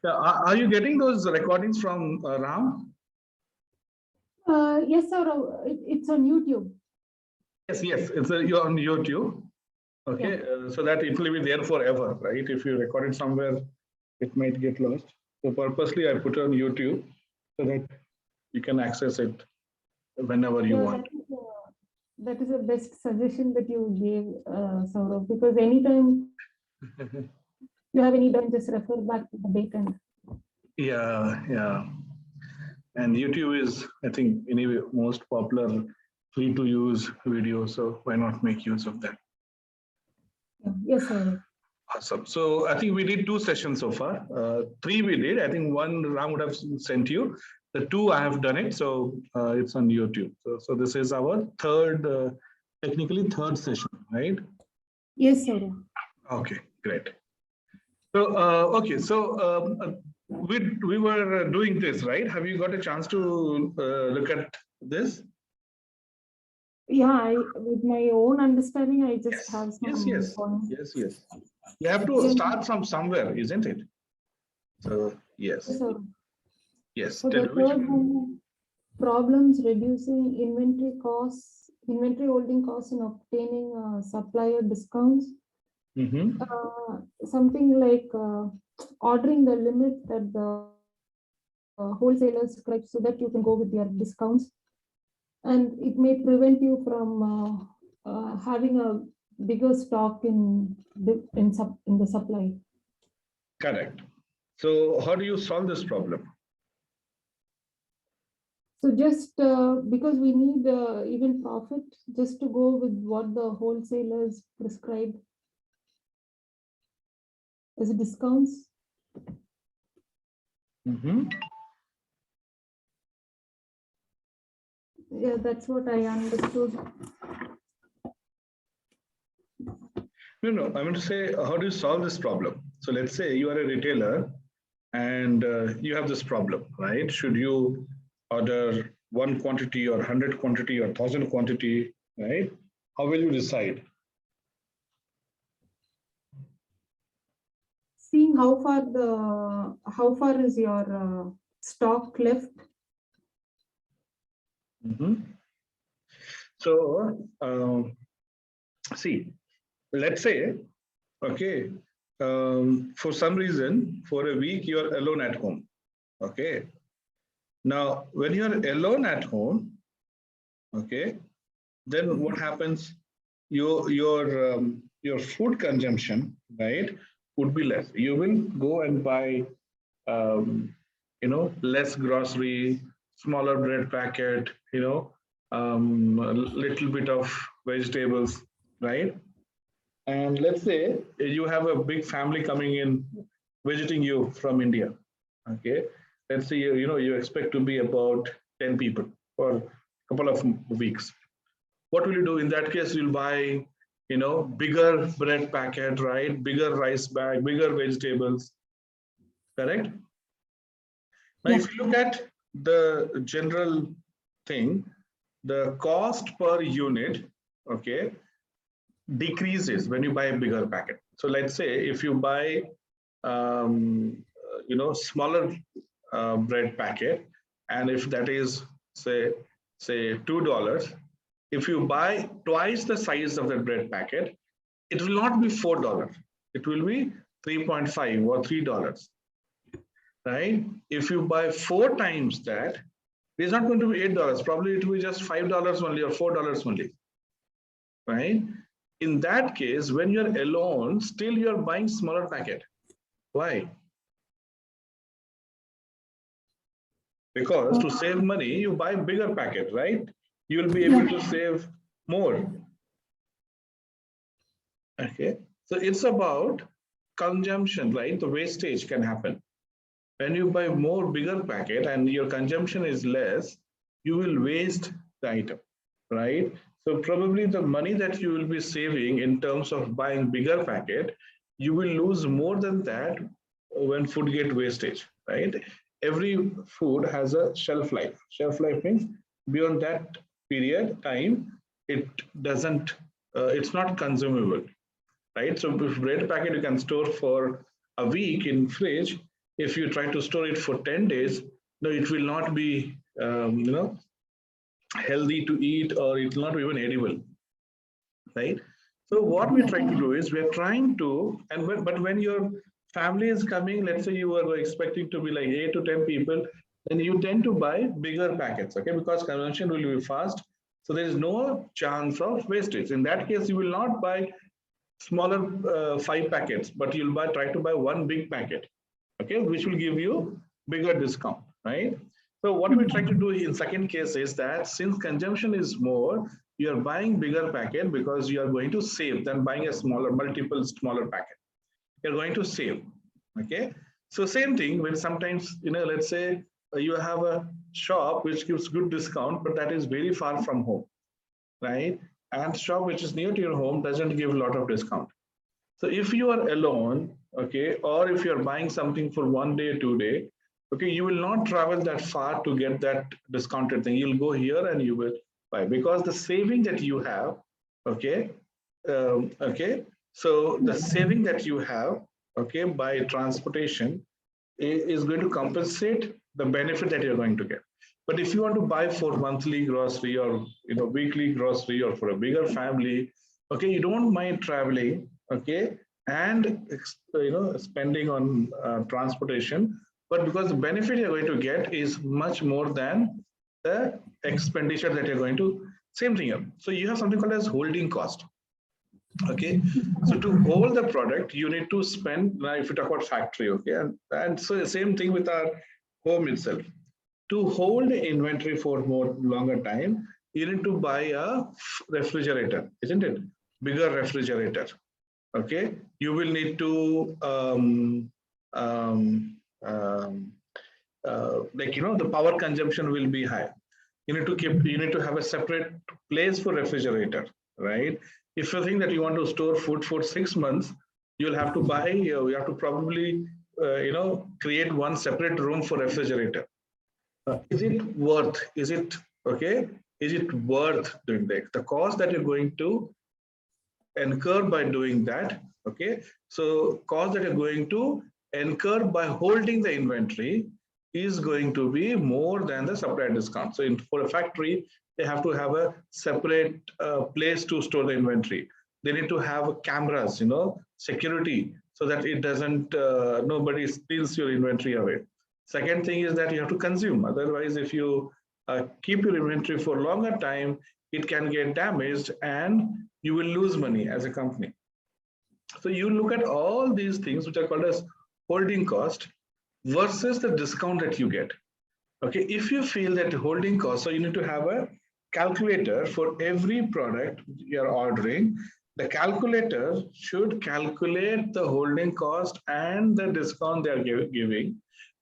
Yeah, are you getting those recordings from Ram? Yes, sir. It's on YouTube. Yes, yes, you're on YouTube. Okay, Yeah. so that it will be there forever, right? If you record it somewhere, it might get lost. So purposely, I put it on YouTube so that you can access it whenever you Yeah, want. that is the best suggestion that you gave, Saurav, because anytime you have any doubt, just refer back to the date. Yeah, yeah. And YouTube is, I think, anyway, most popular free to use video. So why not make use of that? Yes, Saurav. Awesome. So I think we did 2 sessions so far. 3 we did. I think 1 Ram would have sent you. The 2 I have done it. So it's on YouTube. So this is our third, technically third session, right? Yes, Saurav. Okay, great. So okay, so we were doing this, right? Have you got a chance to look at this? Yeah, with my own understanding, I just have some points. Yes. You have to start from somewhere, isn't it? So yes. Yes, sir. Yes. So the third one, problems reducing inventory holding costs, and obtaining supplier discounts. Something like ordering the limit that the wholesalers prescribe so that you can go with their discounts, and it may prevent you from having a bigger stock in the supply. Correct. So how do you solve this problem? So just because we need even profit, just to go with what the wholesalers prescribe as discounts. Yeah, that's what I understood. No. I'm going to say, how do you solve this problem? So let's say you are a retailer and you have this problem, right? Should you order 1 quantity or 100 quantity or 1,000 quantity, right? How will you decide? Seeing how far is your stock left. So see, let's say, okay, for some reason, for a week, you're alone at home. Okay. Now, when you're alone at home, okay, then what happens? Your food consumption, right, would be less. You will go and buy, less grocery, smaller bread packet, a little bit of vegetables, right? And let's say you have a big family coming in, visiting you from India. Okay, let's say you expect to be about 10 people for a couple of weeks. What will you do in that case? You'll buy, bigger bread packet, right? Bigger rice bag, bigger vegetables. Correct. Now, if you look at the general thing, the cost per unit, okay, decreases when you buy a bigger packet. So let's say if you buy, smaller bread packet, and if that is say $2, if you buy twice the size of the bread packet, it will not be $4. It will be 3.5 or $3, right? If you buy 4 times that, it's not going to be $8. Probably it will be just $5 only or $4 only, right? In that case, when you're alone, still you're buying smaller packet. Why? Because to save money, you buy bigger packet, right? You'll be able to save more. Okay, so it's about consumption, right? The wastage can happen. When you buy more bigger packet and your consumption is less, you will waste the item, right? So probably the money that you will be saving in terms of buying bigger packet, you will lose more than that when food get wastage, right? Every food has a shelf life. Shelf life means beyond that period time, it doesn't, it's not consumable, right? So if bread packet you can store for a week in fridge, if you try to store it for 10 days, no, it will not be, healthy to eat, or it's not even edible, right? So what we're trying to do is we're trying to, but when your family is coming, let's say you are expecting to be like 8 to 10 people, then you tend to buy bigger packets, okay? Because consumption will be fast. So there is no chance of wastage. In that case, you will not buy smaller 5 packets, but you'll try to buy one big packet, okay, which will give you bigger discount, right? So what we try to do in second case is that since consumption is more, you are buying bigger packet because you are going to save than buying a multiple smaller packet. You're going to save, okay? So same thing when sometimes, let's say you have a shop which gives good discount, but that is very far from home, right? And shop which is near to your home doesn't give a lot of discount. So if you are alone, okay, or if you're buying something for 1 day, 2 day, okay, you will not travel that far to get that discounted thing. You'll go here and you will buy, because the saving that you have, okay, okay, so the saving that you have, okay, by transportation is going to compensate the benefit that you're going to get. But if you want to buy for monthly grocery, or weekly grocery, or for a bigger family, okay, you don't mind traveling, okay, and spending on transportation, but because the benefit you're going to get is much more than the expenditure that you're going to, same thing here. So you have something called as holding cost, okay? So to hold the product, you need to spend, now if you talk about factory, okay, and so the same thing with our home itself. To hold the inventory for more longer time, you need to buy a refrigerator, isn't it? Bigger refrigerator, okay? You will need to the power consumption will be high. You need to have a separate place for refrigerator, right? If you think that you want to store food for 6 months, you'll have to buy, you have to probably create one separate room for refrigerator. Is it worth, is it worth doing that? The cost that you're going to incur by doing that, okay? So cost that you're going to incur by holding the inventory is going to be more than the supplier discount. So for a factory, they have to have a separate place to store the inventory. They need to have cameras, security, so that it doesn't, nobody steals your inventory away. Second thing is that you have to consume. Otherwise, if you keep your inventory for a longer time, it can get damaged and you will lose money as a company. So you look at all these things which are called as holding cost versus the discount that you get. Okay, if you feel that holding cost, so you need to have a calculator for every product you're ordering. The calculator should calculate the holding cost and the discount they are giving.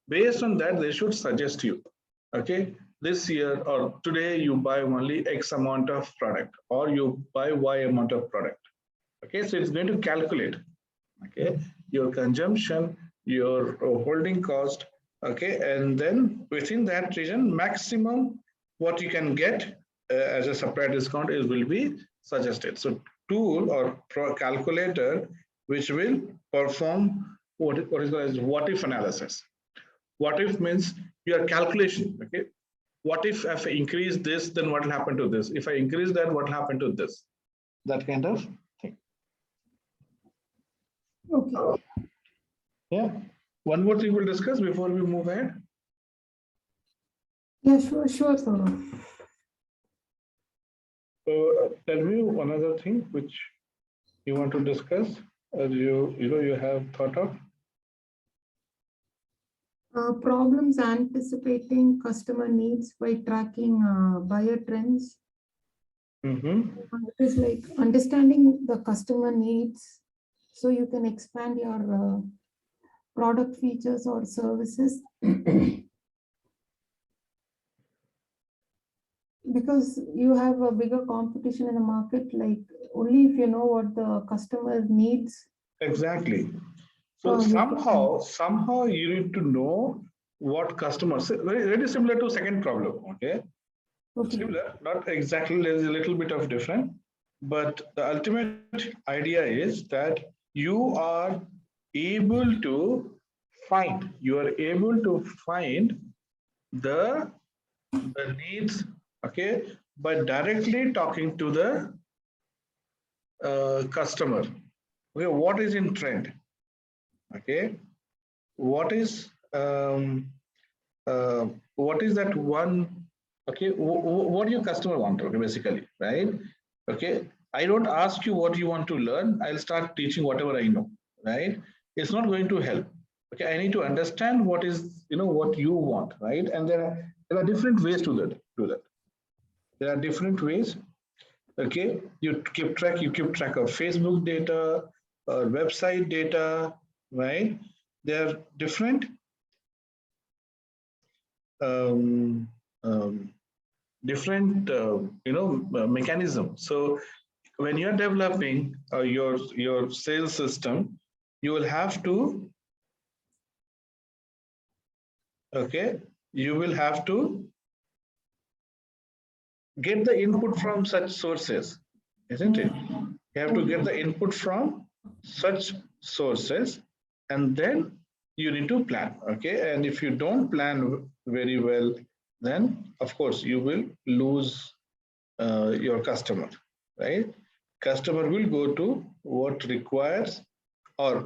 Based on that, they should suggest you, okay, this year or today you buy only X amount of product, or you buy Y amount of product. Okay, so it's going to calculate, okay, your consumption, your holding cost, okay, and then within that region, maximum what you can get as a supplier discount will be suggested. So tool or calculator which will perform what is called as what if analysis. What if means your calculation, okay? What if I increase this, then what will happen to this? If I increase that, what will happen to this? That kind of thing. Okay. Yeah. One more thing we'll discuss before we move ahead. Yeah, sure, Saurabh. So tell me one other thing which you want to discuss, as you have thought of. Problems anticipating customer needs by tracking buyer trends. It is like understanding the customer needs, so you can expand your product features or services. Because you have a bigger competition in the market, like only if you know what the customer needs. Exactly. So somehow you need to know what customers, very similar to second problem, okay? Similar, not exactly, there's a little bit of different, but the ultimate idea is that you are able to find, you are able to find the needs, okay, by directly talking to the customer. Okay, what is in trend? Okay, what is that one? Okay, what do your customer want? Okay, basically, right? Okay, I don't ask you what you want to learn. I'll start teaching whatever I know, right? It's not going to help. Okay, I need to understand what is, what you want, right? And there are different ways to that. There are different ways. Okay, you keep track of Facebook data or website data, right? They're different um, um, mechanism. So when you're developing your sales system, you will have to, okay, you will have to get the input from such sources, isn't it? You have to get the input from such sources, and then you need to plan. Okay, and if you don't plan very well, then of course you will lose your customer, right? Customer will go to what requires, or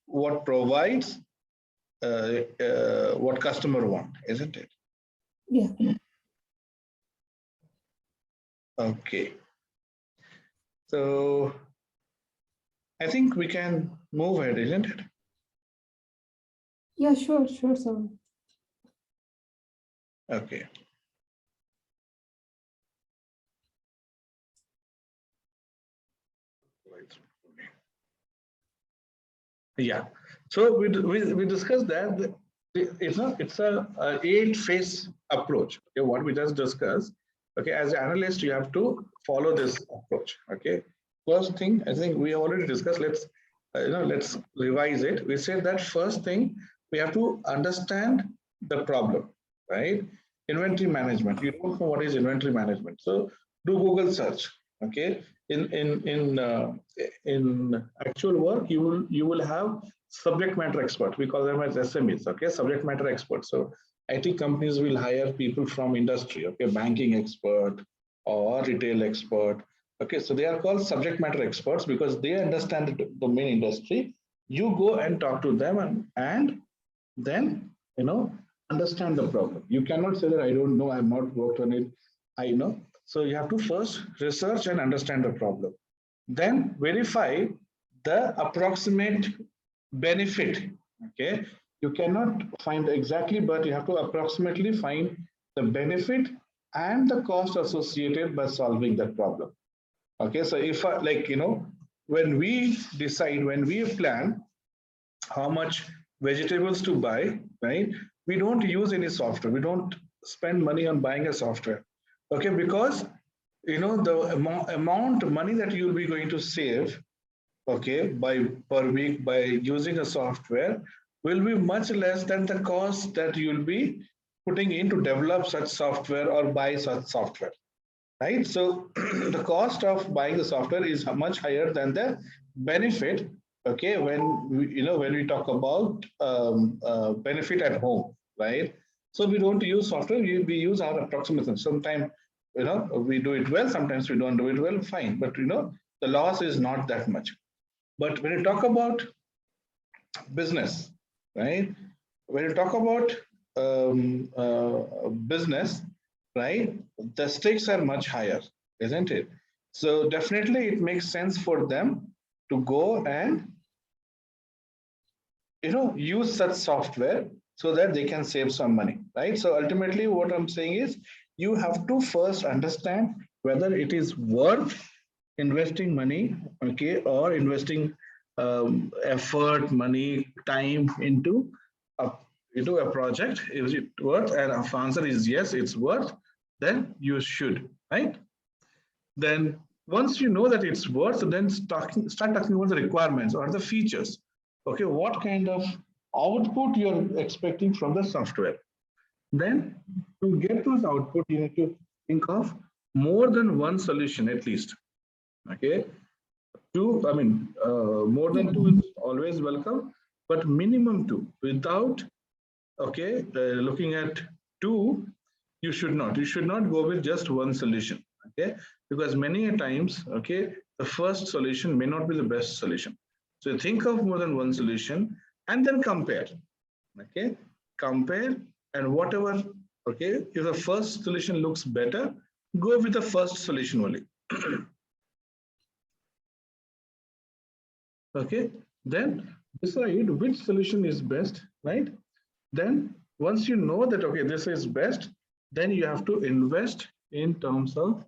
what provides what customer want, isn't it? Yeah. Okay, so I think we can move ahead, isn't it? Yeah, sure, sir. Okay. Yeah. So we discussed that it's a 8-phase approach. Okay, what we just discussed. Okay, as an analyst, you have to follow this approach. Okay. First thing, I think we already discussed. Let's revise it. We said that first thing, we have to understand the problem, right? Inventory management. You don't know what is inventory management, so do Google search. Okay. In actual work, you will have subject matter expert. We call them as SMEs. Okay, subject matter experts. So IT companies will hire people from industry. Okay, banking expert or retail expert. Okay, so they are called subject matter experts because they understand the domain industry. You go and talk to them, and then understand the problem. You cannot say that I don't know, I've not worked on it. I know. So you have to first research and understand the problem. Then verify the approximate benefit. Okay, you cannot find exactly, but you have to approximately find the benefit and the cost associated by solving that problem. Okay, so if when we decide, when we plan how much vegetables to buy, right? We don't use any software. We don't spend money on buying a software. Okay, because the amount of money that you'll be going to save, okay, by per week by using a software will be much less than the cost that you'll be putting in to develop such software or buy such software, right? So the cost of buying the software is much higher than the benefit. Okay, when we talk about benefit at home, right? So we don't use software. We use our approximation. Sometimes we do it well. Sometimes we don't do it well. Fine, but the loss is not that much. But when you talk about business, right? When you talk about business, right? The stakes are much higher, isn't it? So definitely it makes sense for them to go and use such software so that they can save some money, right? So ultimately what I'm saying is you have to first understand whether it is worth investing money, okay, or investing effort, money, time into a project. Is it worth? And if answer is yes, it's worth, then you should, right? Then once you know that it's worth, then start talking about the requirements or the features. Okay, what kind of output you're expecting from the software. Then to get those output, you need to think of more than one solution at least. Okay, more than two is always welcome, but minimum 2. Without, okay, looking at 2, you should not. You should not go with just one solution, okay? Because many a times, okay, the first solution may not be the best solution. So think of more than one solution and then compare, okay? Compare, and whatever, okay, if the first solution looks better, go with the first solution only. Okay, then decide which solution is best, right? Then once you know that, okay, this is best, then you have to invest in terms of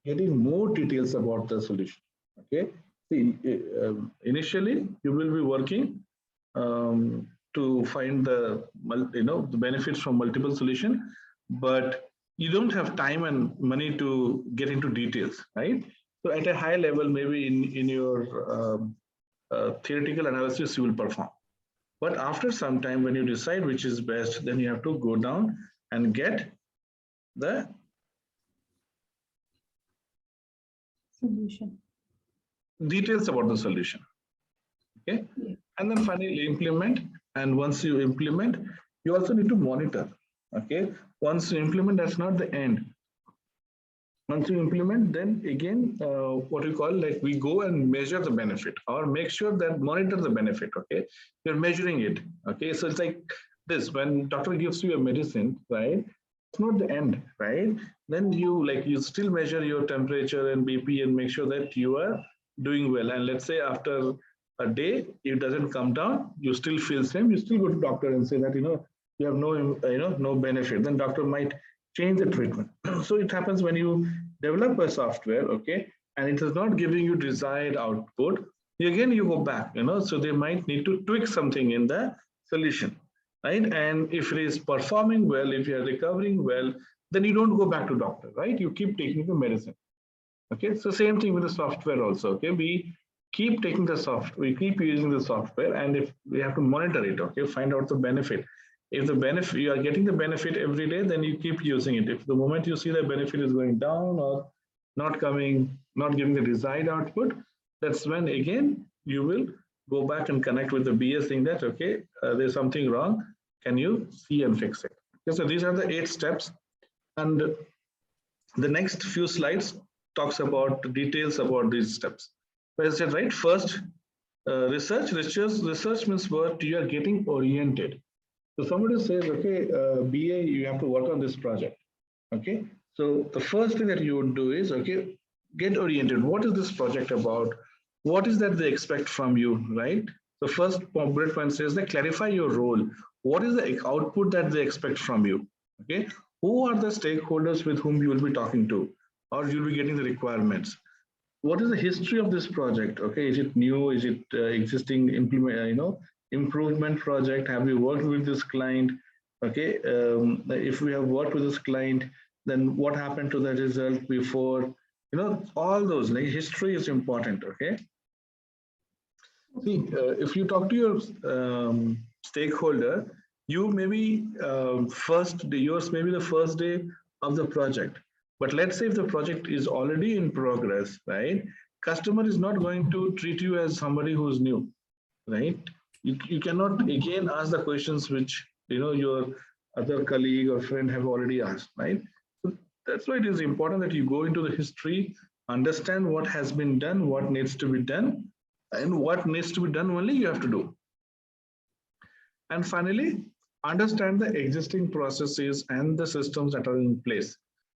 getting more details about the solution. Okay, see, initially you will be working to find the the benefits from multiple solution, but you don't have time and money to get into details, right? So at a high level, maybe in your theoretical analysis, you will perform. But after some time, when you decide which is best, then you have to go down and get the Solution. details about the solution. Okay. Yeah. And then finally implement. And once you implement, you also need to monitor. Okay. Once you implement, that's not the end. Once you implement, then again, what we call, like, we go and measure the benefit or make sure that monitor the benefit. Okay. You're measuring it. Okay. So it's like this: when doctor gives you a medicine, right? It's not the end, right? Then you still measure your temperature and BP and make sure that you are doing well. And let's say after a day, it doesn't come down, you still feel same, you still go to doctor and say that, you have no benefit. Then doctor might change the treatment. So it happens when you develop a software, okay, and it is not giving you desired output, again you go back, so they might need to tweak something in the solution, right? And if it is performing well, if you are recovering well, then you don't go back to doctor, right? You keep taking the medicine. Okay, so same thing with the software also. Okay, we keep taking the software, we keep using the software, and if we have to monitor it, okay, find out the benefit. If the benefit, you are getting the benefit every day, then you keep using it. If the moment you see the benefit is going down or not coming, not giving the desired output, that's when again you will go back and connect with the BS, saying that, okay, there's something wrong, can you see and fix it? Okay, so these are the 8 steps, and the next few slides talks about the details about these steps. As I said, right, first, research means what you are getting oriented. So somebody says, okay, BA, you have to work on this project. Okay, so the first thing that you would do is, okay, get oriented. What is this project about? What is that they expect from you, right? The first bullet point says that clarify your role. What is the output that they expect from you? Okay, who are the stakeholders with whom you will be talking to, or you'll be getting the requirements? What is the history of this project? Okay, is it new? Is it existing improvement project? Have you worked with this client? Okay, if we have worked with this client, then what happened to the result before? All those, like, history is important. Okay. See, if you talk to your stakeholder, you maybe yours may be the first day of the project. But let's say if the project is already in progress, right? Customer is not going to treat you as somebody who's new, right? You cannot again ask the questions which your other colleague or friend have already asked, right? So that's why it is important that you go into the history, understand what has been done, what needs to be done, and what needs to be done only you have to do. And finally, understand the existing processes and the systems that are in place.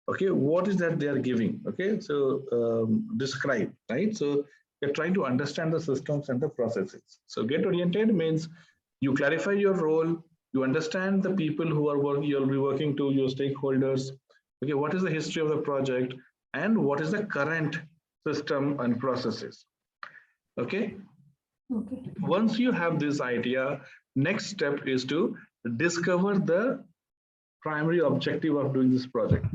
Okay, what is that they are giving? Okay, so describe, right? So you're trying to understand the systems and the processes. So get oriented means you clarify your role, you understand the people who are working, you'll be working to, your stakeholders. Okay, what is the history of the project and what is the current system and processes? Okay. Okay. Once you have this idea, next step is to discover the primary objective of doing this project.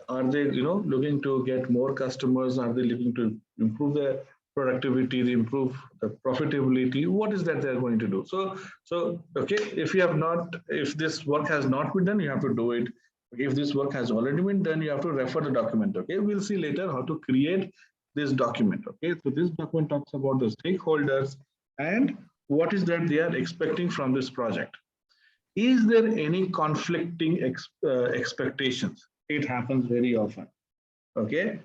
Are they, looking to get more customers? Are they looking to improve their productivity, improve the profitability? What is that they're going to do? So okay, if this work has not been done, you have to do it. If this work has already been done, you have to refer the document. Okay, we'll see later how to create this document. Okay, so this document talks about the stakeholders and what is that they are expecting from this project. Is there any conflicting expectations? It happens very often. Okay,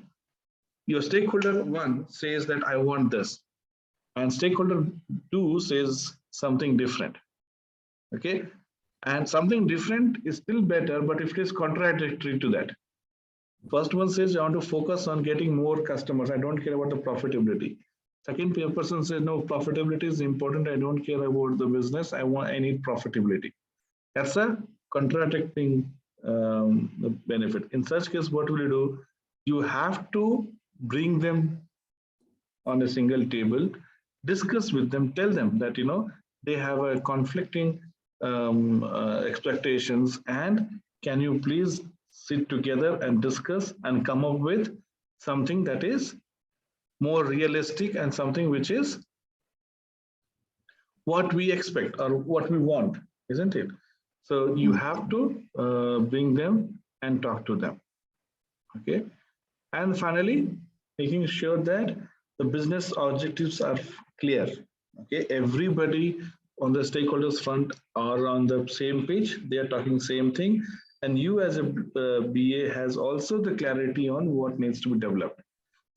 your stakeholder one says that I want this, and stakeholder two says something different. Okay, and something different is still better, but if it is contradictory to that, first one says I want to focus on getting more customers, I don't care about the profitability. Second person says no, profitability is important, I don't care about the business, I need profitability. That's a contradicting benefit. In such case, what will you do? You have to bring them on a single table, discuss with them, tell them that they have a conflicting expectations, and can you please sit together and discuss and come up with something that is more realistic and something which is what we expect or what we want, isn't it? So you have to bring them and talk to them. Okay. And finally, making sure that the business objectives are clear. Okay. Everybody on the stakeholders front are on the same page. They are talking same thing. And you as a BA has also the clarity on what needs to be developed.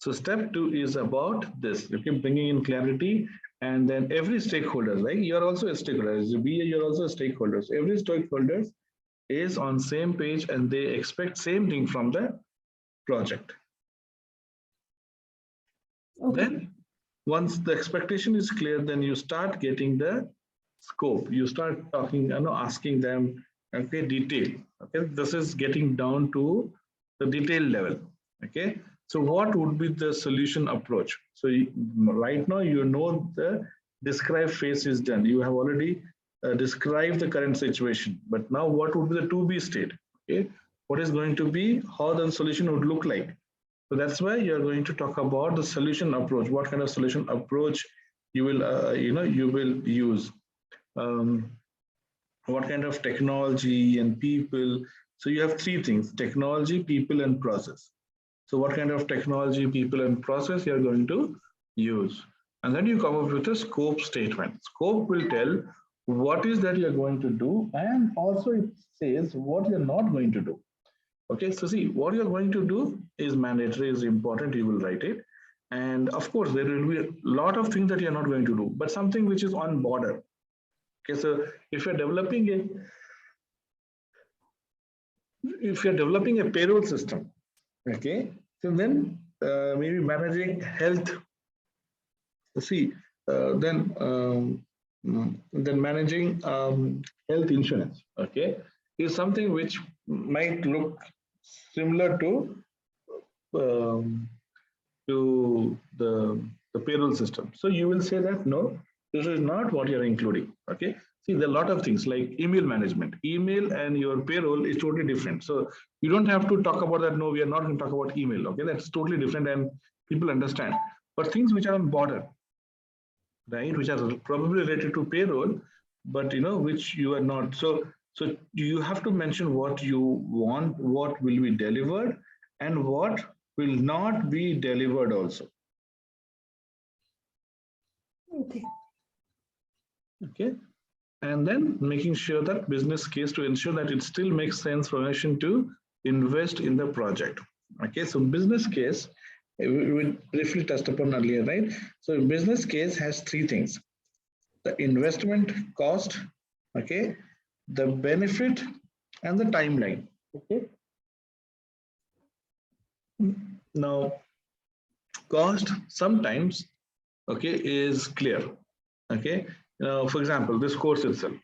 So step 2 is about this, okay, bringing in clarity, and then every stakeholder, right? You're also a stakeholder. As a BA, you're also a stakeholder. So every stakeholder is on same page and they expect same thing from the project. Okay. Then once the expectation is clear, then you start getting the scope. You start talking, asking them, okay, detail. Okay, this is getting down to the detail level. Okay. So what would be the solution approach? So right now, the describe phase is done. You have already described the current situation, but now what would be the to be state? Okay, what is going to be, how the solution would look like? So that's why you're going to talk about the solution approach. What kind of solution approach you will, you will use? What kind of technology and people? So you have 3 things: technology, people, and process. So what kind of technology, people, and process you're going to use? And then you come up with a scope statement. Scope will tell what is that you're going to do, and also it says what you're not going to do. Okay, so see, what you're going to do is mandatory, is important, you will write it. And of course, there will be a lot of things that you're not going to do, but something which is on border. Okay, so if you're developing a payroll system, okay, so then maybe managing health. See, then managing health insurance, okay, is something which might look similar to the payroll system. So you will say that no, this is not what you're including. Okay. See, there are a lot of things like email management. Email and your payroll is totally different. So you don't have to talk about that. No, we are not going to talk about email. Okay, that's totally different and people understand. But things which are on border, right, which are probably related to payroll, but which you are not. So you have to mention what you want, what will be delivered, and what will not be delivered also. Okay. Okay. And then making sure that business case to ensure that it still makes sense for organization to invest in the project. Okay, so business case, we briefly touched upon earlier, right? So business case has 3 things: the investment cost, okay, the benefit, and the timeline. Okay. Now, cost sometimes, okay, is clear. Okay. For example, this course itself.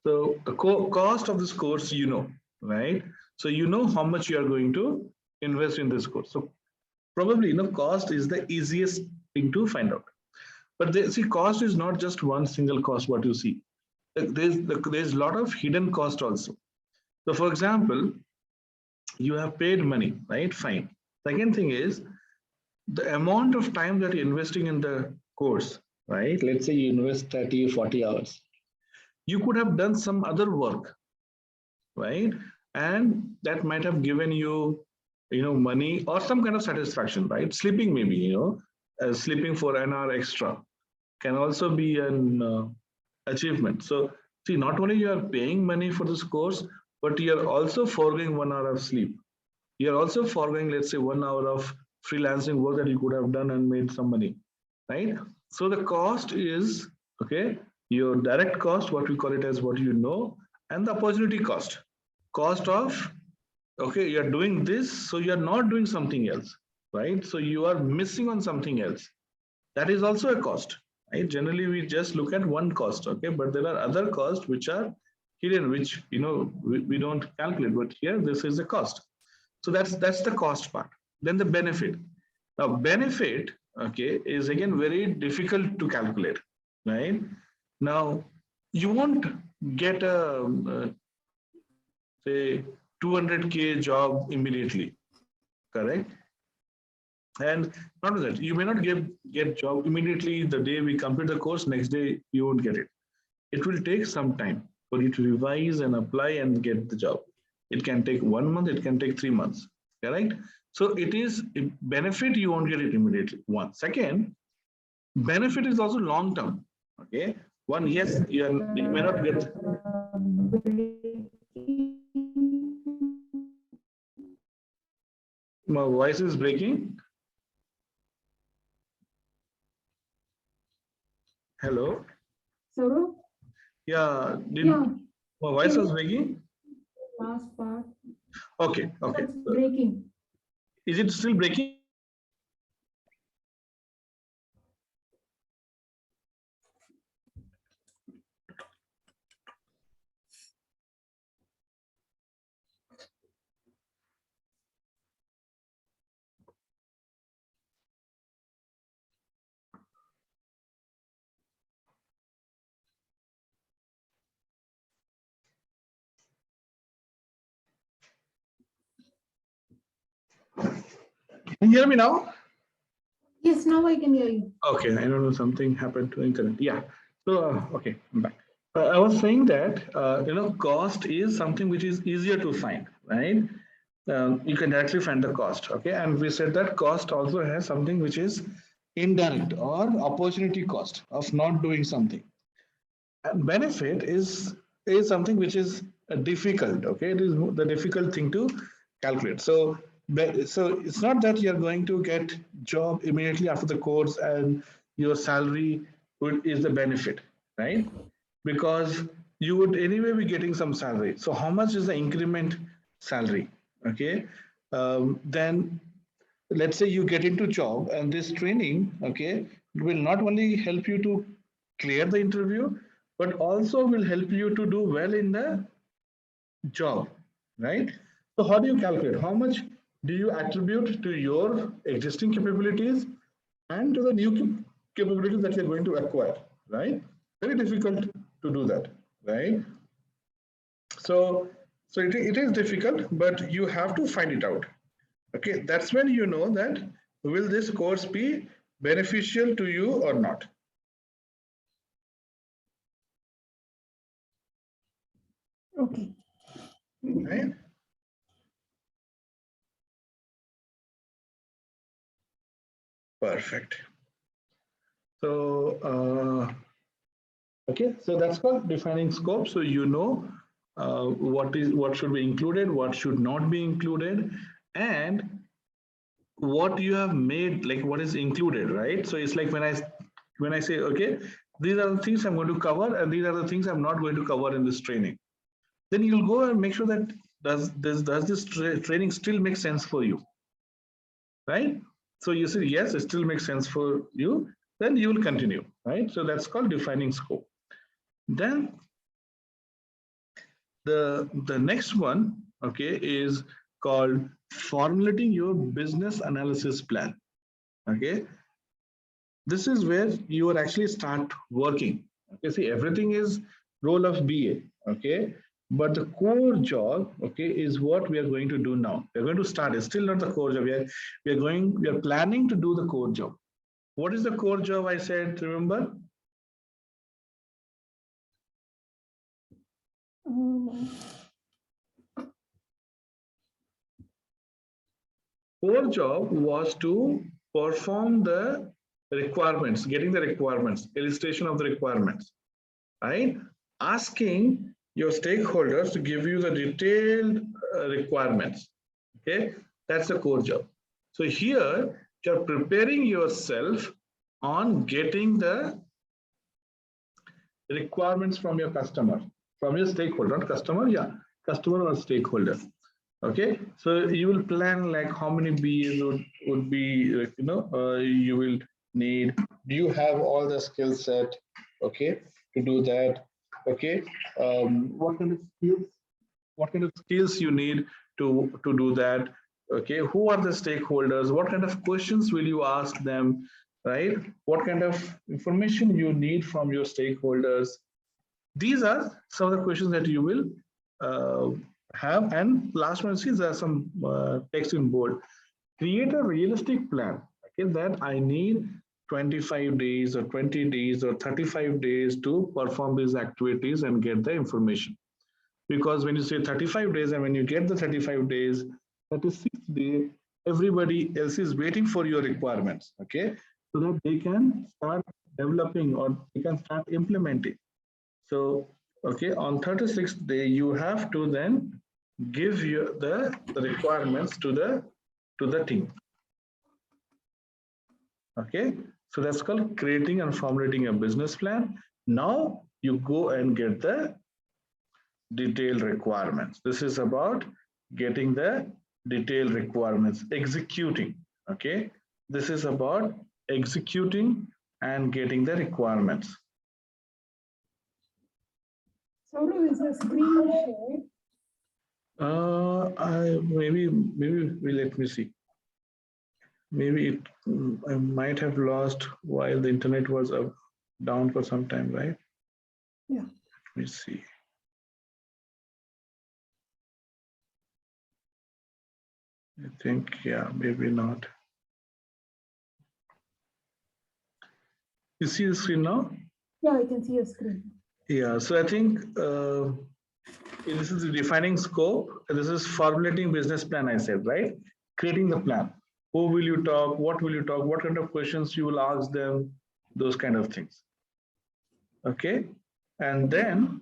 So the cost of this course, right? So how much you are going to invest in this course. So probably, cost is the easiest thing to find out. But see, cost is not just one single cost, what you see. There's a lot of hidden cost also. So for example, you have paid money, right? Fine. Second thing is the amount of time that you're investing in the course, right? Let's say you invest 30, 40 hours. You could have done some other work, right? And that might have given you, money or some kind of satisfaction, right? Sleeping maybe, sleeping for an hour extra. can also be an achievement. So see, not only you are paying money for this course, but you are also foregoing 1 hour of sleep. You are also foregoing, let's say, 1 hour of freelancing work that you could have done and made some money, right? So the cost is, okay, your direct cost, what we call it as what you know, and the opportunity cost. Cost of, okay, you're doing this, so you're not doing something else, right? So you are missing on something else. That is also a cost, right? Generally, we just look at one cost, okay, but there are other costs which are hidden, which we don't calculate. But here, this is the cost. So that's the cost part. Then the benefit. Now, benefit, okay, is again very difficult to calculate, right? Now, you won't get a say 200K job immediately, correct? And not only that, you may not get job immediately the day we complete the course. Next day you won't get it. It will take some time for you to revise and apply and get the job. It can take 1 month. It can take 3 months. Correct. So it is a benefit. You won't get it immediately. One. Second, benefit is also long term. Okay. One, yes, you may not get. My voice is breaking. Hello. Saurav? Yeah. Yeah. My voice was breaking. Last part. Okay. Okay. It's breaking. Is it still breaking? Can you hear me now? Yes, now I can hear you. Okay, I don't know, something happened to internet. Yeah. So, okay, I'm back. I was saying that, cost is something which is easier to find, right? You can directly find the cost, okay? And we said that cost also has something which is indirect or opportunity cost of not doing something. And benefit is something which is difficult, okay? It is the difficult thing to calculate. So it's not that you're going to get job immediately after the course and your salary is the benefit, right? Because you would anyway be getting some salary. So how much is the increment salary? Okay. Then let's say you get into job and this training, okay, will not only help you to clear the interview, but also will help you to do well in the job, right? So how do you calculate? How much do you attribute to your existing capabilities and to the new capabilities that you're going to acquire, right? Very difficult to do that, right? So it is difficult, but you have to find it out. Okay, that's when you know that will this course be beneficial to you or not. Okay. Right? Perfect. So, okay, so that's called defining scope. So you know what should be included, what should not be included, and what you have made, like what is included, right? So it's like when I say, okay, these are the things I'm going to cover, and these are the things I'm not going to cover in this training. Then you'll go and make sure that does this training still make sense for you, right? So you say yes, it still makes sense for you, then you will continue, right? So that's called defining scope. Then the next one, okay, is called formulating your business analysis plan. Okay, this is where you will actually start working. Okay, see, everything is role of BA. Okay, but the core job, okay, is what we are going to do now. We're going to start. It's still not the core job. We are planning to do the core job. What is the core job? I said, remember? Core job was to perform the requirements, getting the requirements, illustration of the requirements, right? Asking your stakeholders to give you the detailed requirements. Okay, that's the core job. So here you're preparing yourself on getting the requirements from your customer, from your stakeholder, not customer, yeah, customer or stakeholder. Okay, so you will plan like how many BAs would be, you will need. Do you have all the skill set? Okay, to do that. Okay, what kind of skills? What kind of skills you need to do that? Okay, who are the stakeholders? What kind of questions will you ask them? Right? What kind of information you need from your stakeholders? These are some of the questions that you will have. And last one, see, there are some text in bold. Create a realistic plan. Okay, that I need 25 days or 20 days or 35 days to perform these activities and get the information. Because when you say 35 days and when you get the 35 days, 36th day, everybody else is waiting for your requirements, okay, so that they can start developing or they can start implementing. So, okay, on 36th day, you have to then give you the requirements to the team. Okay, so that's called creating and formulating a business plan. Now you go and get the detailed requirements. This is about getting the detailed requirements, executing. Okay, this is about executing and getting the requirements. Saurav, is the screen shared? Maybe let me see. Maybe I might have lost while the internet was down for some time, right? Yeah. Let me see. I think, yeah, maybe not. You see the screen now? Yeah, I can see your screen. Yeah, so I think this is the defining scope. This is formulating business plan, I said, right? Creating the plan. Who will you talk? What will you talk? What kind of questions you will ask them? Those kind of things. Okay. And then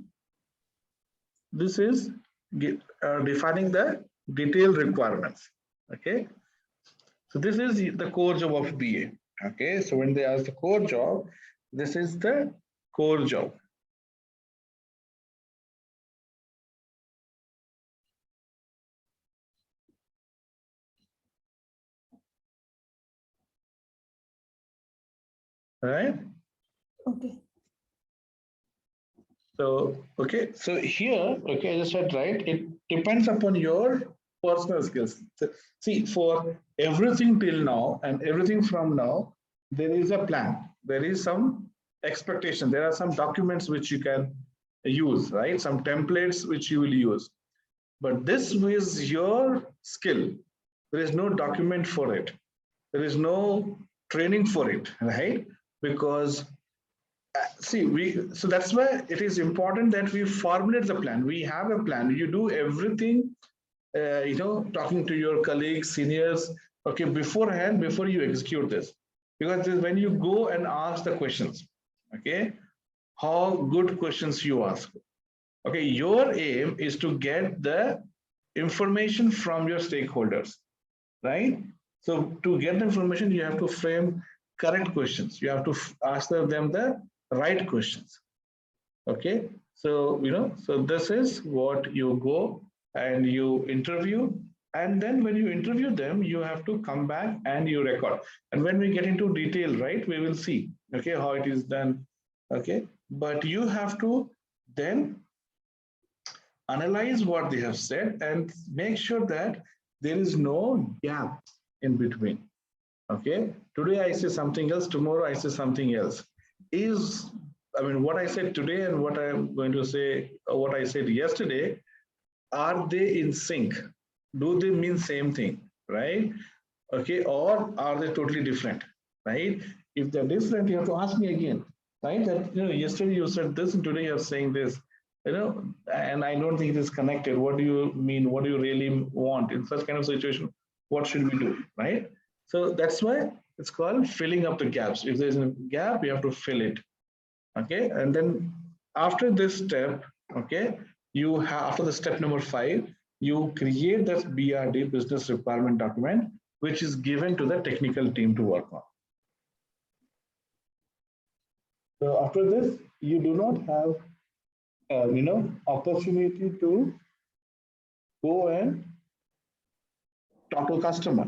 this is defining the detailed requirements. Okay. So this is the core job of BA. Okay. So when they ask the core job, this is the core job. Right? Okay. So, okay, so here, okay, I just said, right, it depends upon your personal skills. So, see, for everything till now and everything from now, there is a plan. There is some expectation. There are some documents which you can use, right? Some templates which you will use. But this is your skill. There is no document for it. There is no training for it, right? Because so that's why it is important that we formulate the plan. We have a plan. You do everything, talking to your colleagues, seniors, okay, beforehand, before you execute this. Because when you go and ask the questions, okay, how good questions you ask. Okay, your aim is to get the information from your stakeholders, right? So to get the information, you have to frame correct questions. You have to ask them the right questions. Okay, so so this is what you go and you interview, and then when you interview them, you have to come back and you record. And when we get into detail, right, we will see, okay, how it is done. Okay, but you have to then analyze what they have said and make sure that there is no gap in between. Okay, today I say something else, tomorrow I say something else. What I said today and what I'm going to say, what I said yesterday, are they in sync? Do they mean same thing, right? Okay, or are they totally different, right? If they're different, you have to ask me again, right? That yesterday you said this and today you're saying this, and I don't think it is connected. What do you mean? What do you really want in such kind of situation? What should we do, right? So that's why It's called filling up the gaps. If there's a gap, you have to fill it. Okay, and then after this step, okay, you have after the step number 5, you create that BRD, business requirement document, which is given to the technical team to work on. So after this, you do not have opportunity to go and talk to a customer.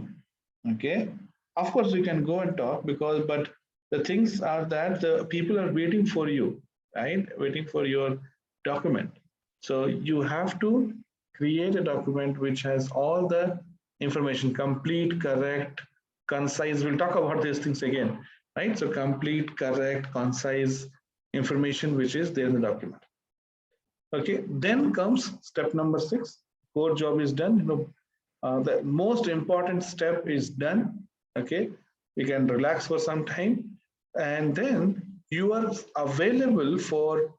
Okay, of course you can go and talk, but the things are that the people are waiting for you, right? Waiting for your document. So you have to create a document which has all the information, complete, correct, concise. We'll talk about these things again, right? So complete, correct, concise information which is there in the document. Okay, then comes step number 6. Core job is done. The most important step is done. Okay, you can relax for some time, and then you are available for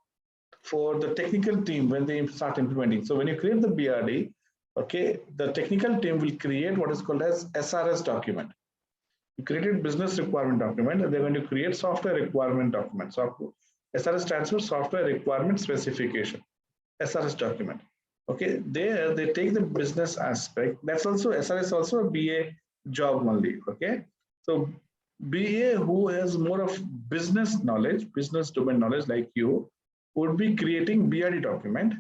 the technical team when they start implementing. So when you create the BRD, okay, the technical team will create what is called as SRS document. You created business requirement document, and they're going to create software requirement document. So SRS stands for software requirement specification. SRS document. Okay, there they take the business aspect. That's also SRS, also a BA job only. Okay, so BA who has more of business knowledge, business domain knowledge like you, would be creating BRD document.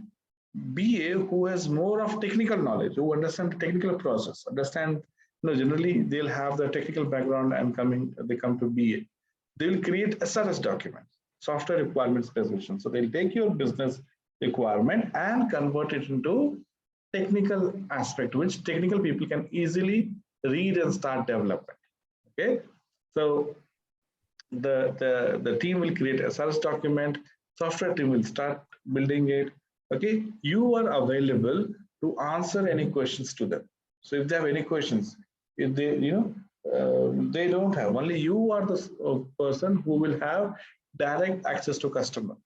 BA who has more of technical knowledge, who understand the technical process, understand, generally they'll have the technical background and they come to BA. They'll create SRS document, software requirement specification. So they'll take your business requirement and convert it into technical aspect, which technical people can easily read and start development. Okay, so the team will create a SRS document, software team will start building it. Okay, you are available to answer any questions to them. So if they have any questions, if they they don't have, only you are the person who will have direct access to customer.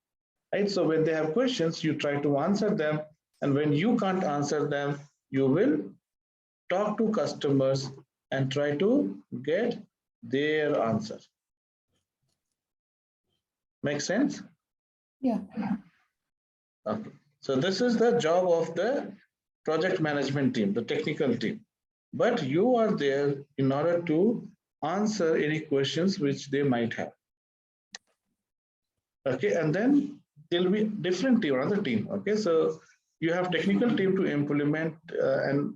Right? So when they have questions, you try to answer them. And when you can't answer them, you will talk to customers and try to get their answer. Make sense? Yeah. Okay. So this is the job of the project management team, the technical team. But you are there in order to answer any questions which they might have. Okay, and then there'll be different team, another team. Okay, so you have technical team to implement and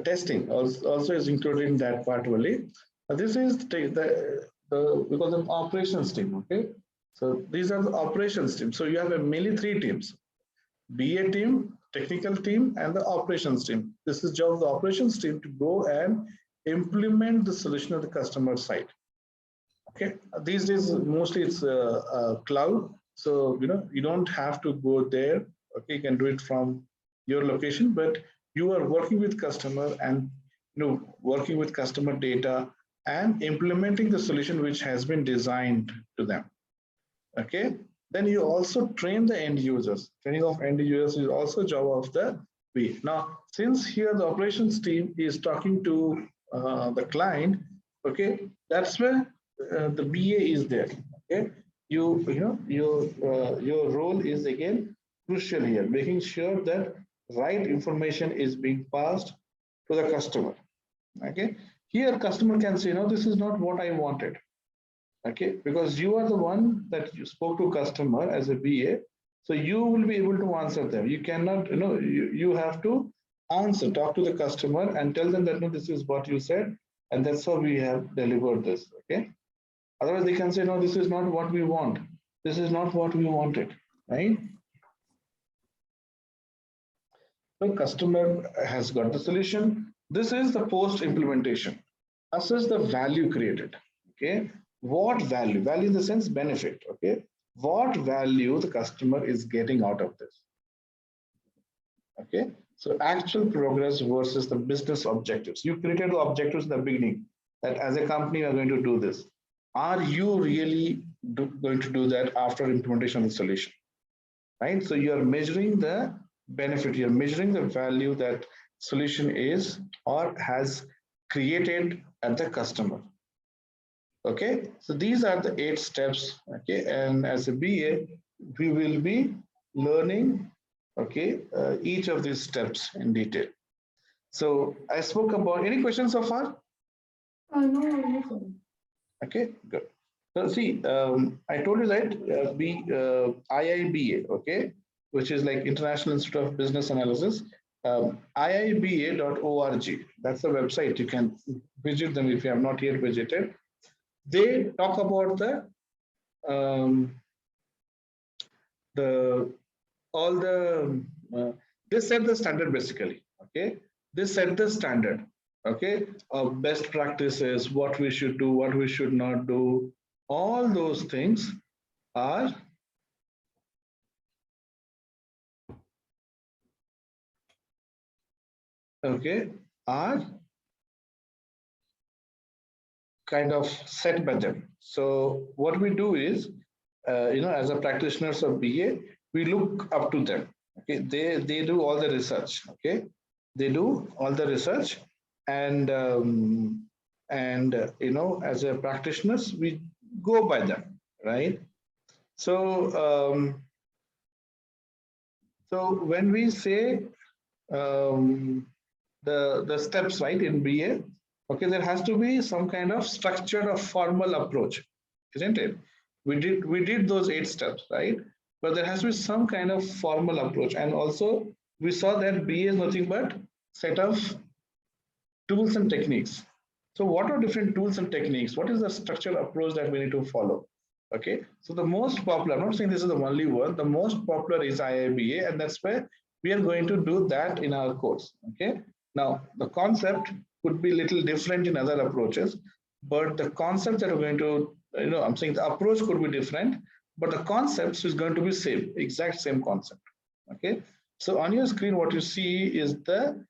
testing also is included in that part only. This is because of operations team. Okay, so these are the operations team. So you have mainly 3 teams: BA team, technical team, and the operations team. This is job of the operations team to go and implement the solution at the customer side. Okay, these days mostly it's cloud. So you don't have to go there. Okay, you can do it from your location, but you are working with customer and working with customer data and implementing the solution which has been designed to them. Okay, then you also train the end users. Training of end users is also job of the BA. Now, since here the operations team is talking to the client, okay, that's where the BA is there. Okay, your role is again crucial here, making sure that right information is being passed to the customer. Okay, here customer can say, no, this is not what I wanted. Okay, because you are the one that you spoke to customer as a BA, so you will be able to answer them. You cannot, you have to answer, talk to the customer and tell them that, no, this is what you said, and that's how we have delivered this. Okay, otherwise they can say, no, this is not what we want. This is not what we wanted, right? So customer has got the solution. This is the post implementation. Assess the value created. Okay, what value? Value in the sense benefit. Okay, what value the customer is getting out of this. Okay, so actual progress versus the business objectives. You created the objectives in the beginning that as a company we are going to do this. Are you really going to do that after implementation of the solution? Right, so you are measuring the benefit, you're measuring the value that solution is or has created at the customer. Okay, so these are the 8 steps. Okay, and as a BA, we will be learning, okay, each of these steps in detail. So I spoke about, any questions so far? No, sir. Okay, good. So see, I told you that IIBA, okay, which is like International Institute of Business Analysis, iiba.org. That's the website. You can visit them if you have not yet visited. They talk about um, the all the they set the standard basically. Okay, they set the standard. Okay, best practices, what we should do, what we should not do. All those things are okay are kind of set by them. So what we do is, as a practitioners of BA, we look up to them. Okay, they do all the research. Okay, they do all the research, and as a practitioners, we go by them, right? So so when we say the steps, right, in BA, okay, there has to be some kind of structured or formal approach, isn't it? We did those 8 steps, right? But there has to be some kind of formal approach, and also we saw that BA is nothing but set of tools and techniques. So what are different tools and techniques? What is the structured approach that we need to follow? Okay, so the most popular, I'm not saying this is the only one, the most popular is IIBA, and that's where we are going to do that in our course. Okay, now the concept could be a little different in other approaches, but the concept that we're going to, I'm saying the approach could be different, but the concepts is going to be same, exact same concept. Okay, so on your screen, what you see is the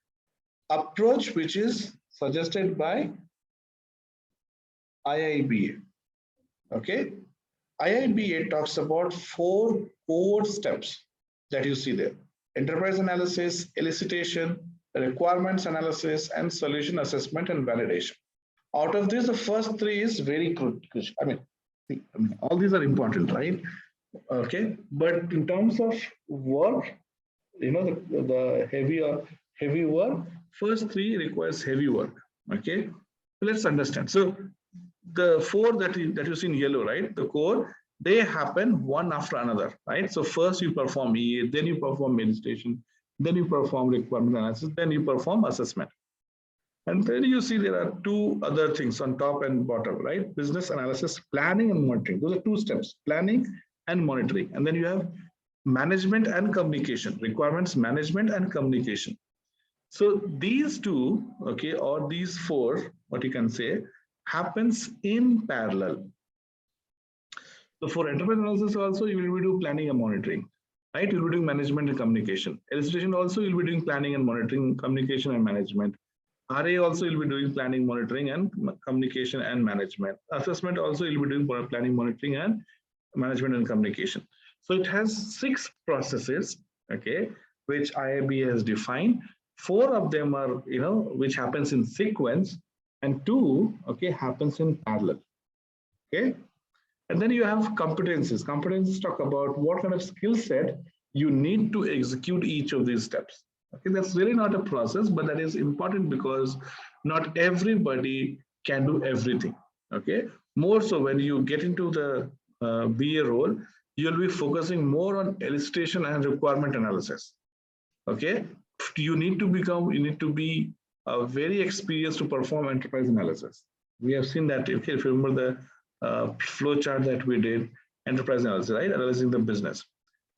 approach which is suggested by IIBA. Okay, IIBA talks about 4 core steps that you see there: enterprise analysis, elicitation, requirements analysis, and solution assessment and validation. Out of this, the first 3 is very crucial. I mean, all these are important, right? Okay, but in terms of work, the heavy work, first 3 requires heavy work. Okay, let's understand. So the 4 that you see in yellow, right, the core, they happen one after another, right? So first you perform EA, then you perform meditation, then you perform requirement analysis, then you perform assessment. And then you see there are 2 other things on top and bottom, right? Business analysis, planning and monitoring. Those are 2 steps, planning and monitoring. And then you have management and communication, requirements management and communication. So these 2, okay, or these 4, what you can say, happens in parallel. So for enterprise analysis also, you will be doing planning and monitoring, right? You'll be doing management and communication. Elicitation also, you'll be doing planning and monitoring, communication and management. RA also, you'll be doing planning, monitoring, and communication and management. Assessment also, you'll be doing planning, monitoring, and management and communication. So it has 6 processes, okay, which IIBA has defined. 4 of them are, which happens in sequence, and 2, okay, happens in parallel. Okay, and then you have competencies. Competencies talk about what kind of skill set you need to execute each of these steps. Okay, that's really not a process, but that is important because not everybody can do everything. Okay, more so when you get into the BA role, you'll be focusing more on elicitation and requirement analysis. Okay, you need to be very experienced to perform enterprise analysis. We have seen that. Okay, if you remember the flow chart that we did, enterprise analysis, right, analyzing the business.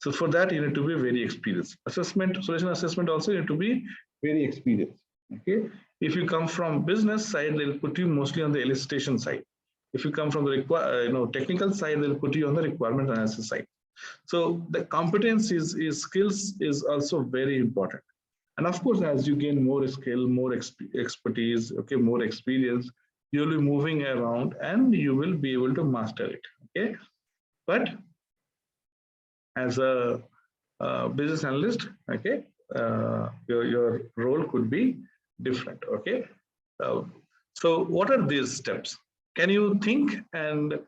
So for that, you need to be very experienced. Assessment, solution assessment also, you need to be very experienced. Okay, if you come from business side, they'll put you mostly on the elicitation side. If you come from the technical side, they'll put you on the requirement analysis side. So the competence skills is also very important. And of course, as you gain more skill, more expertise, okay, more experience, you'll be moving around and you will be able to master it. Okay, but as a business analyst, okay, your role could be different. Okay, so what are these steps? Can you think and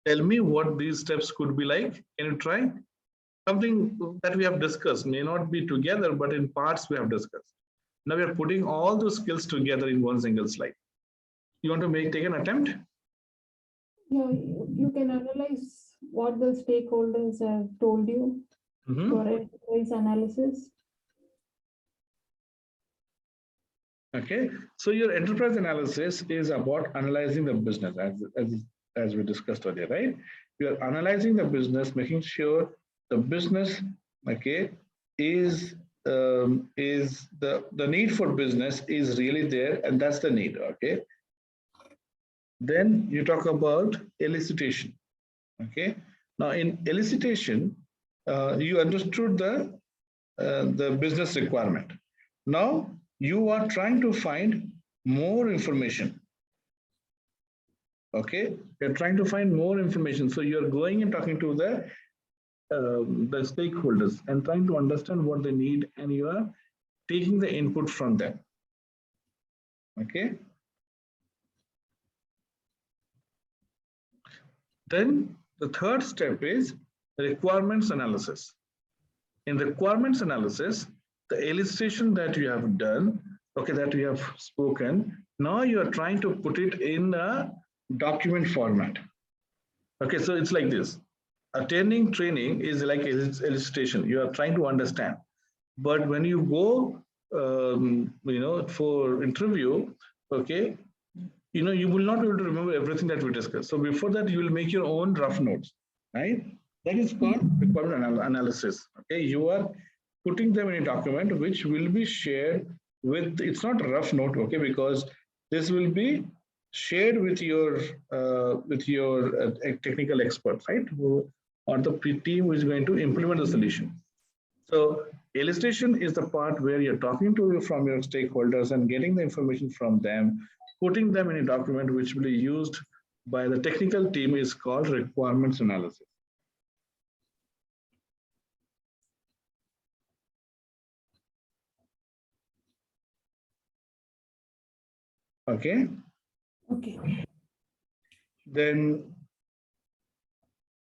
tell me what these steps could be like? Can you try? Something that we have discussed may not be together, but in parts we have discussed. Now we are putting all those skills together in one single slide. You want to take an attempt? Yeah, you can analyze what the stakeholders have told you for enterprise analysis. Okay, so your enterprise analysis is about analyzing the business as we discussed earlier, right? You are analyzing the business, making sure the business, okay, is the need for business is really there, and that's the need, okay? Then you talk about elicitation, okay? Now in elicitation, you understood the business requirement. Now you are trying to find more information. Okay, you're trying to find more information. So you're going and talking to the stakeholders and trying to understand what they need, and you are taking the input from them. Okay. Then the third step is requirements analysis. In requirements analysis, the illustration that you have done, okay, that you have spoken, now you are trying to put it in a document format. Okay, so it's like this. Attending training is like illustration. You are trying to understand. But when you go, for interview, okay, you will not be able to remember everything that we discussed. So before that, you will make your own rough notes, right? That is called requirement analysis. Okay, you are putting them in a document which will be shared with, it's not a rough note, okay, because this will be shared with your technical expert, right, or the team who is going to implement the solution. So illustration is the part where you're talking to from your stakeholders and getting the information from them, putting them in a document which will be used by the technical team is called requirements analysis. Okay. Okay. Then